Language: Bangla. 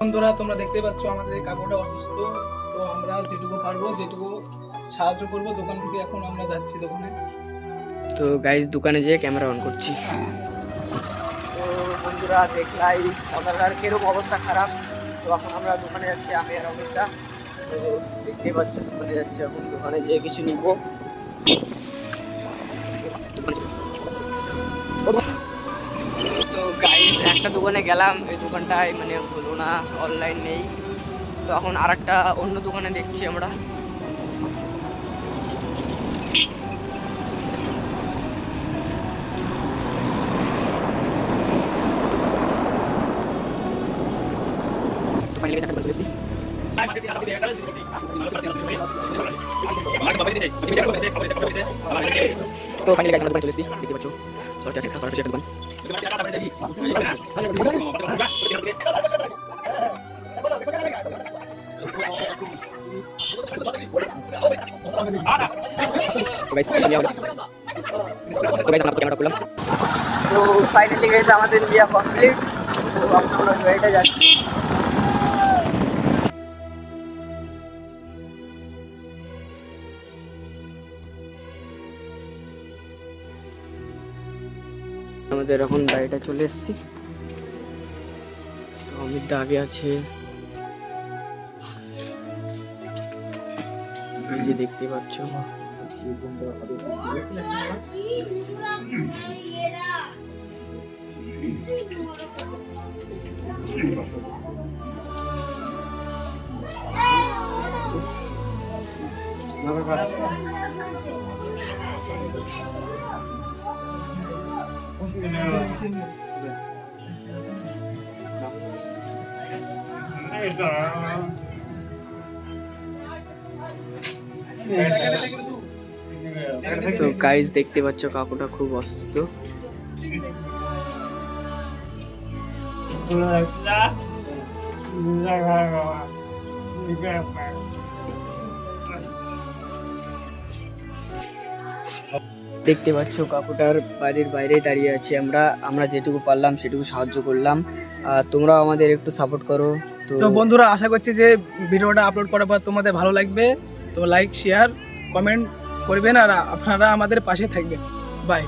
বন্ধুরা তোমরা দেখতে পাচ্ছ আমাদের এই কাকুটা অসুস্থ, তো আমরা যেটুকু পারবো যেটুকু সাহায্য করব দোকান থেকে। এখন আমরা যাচ্ছি দোকানে। তো গাইস দোকানে যেয়ে ক্যামেরা অন করছি। তো বন্ধুরা দেখলাই দাদার কিরকম অবস্থা খারাপ। তো এখন আমরা দোকানে যাচ্ছি, আমি আর অমিতা। তো দেখতে পাচ্ছ দোকানে যাচ্ছি, এখন দোকানে যেয়ে কিছু নিব। তো গাইস একটা দোকানে গেলাম, এই দোকানটায় মানে হলো না, অনলাইন নেই। তো এখন আরেকটা অন্য দোকানে দেখছি আমরা। ফাইনালি সেটা বলেছি। তো ফাইনালি গাইস আমরা দোকানে চলেছি, দেখতে পাচ্ছ চলতে আছে খাবার একটা দোকান। গাইস চলে আমরা, তো গাইস আমরা ক্যামেরা করলাম। তো ফাইনালি গাইস আমাদের বিয়া কমপ্লিট। তো আমরা ওইটা যাচ্ছি। আমাদের এখন বাড়িটা চলে এসেছি। তো অমিত আগে আছে, এই যে দেখতে পাচ্ছ। তো গাইস দেখতে পাচ্ছ কাকুটা খুব অসুস্থ। দেখতে পাচ্ছ কাকুটার বাড়ির বাইরে দাঁড়িয়ে আছি আমরা যেটুকু পারলাম সেটুকু সাহায্য করলাম। তোমরা আমাদের একটু সাপোর্ট করো। তো বন্ধুরা আশা করছি যে ভিডিওটা আপলোড করার পর তোমাদের ভালো লাগবে। তো লাইক শেয়ার কমেন্ট করবেন আর আপনারা আমাদের পাশে থাকবেন। বাই।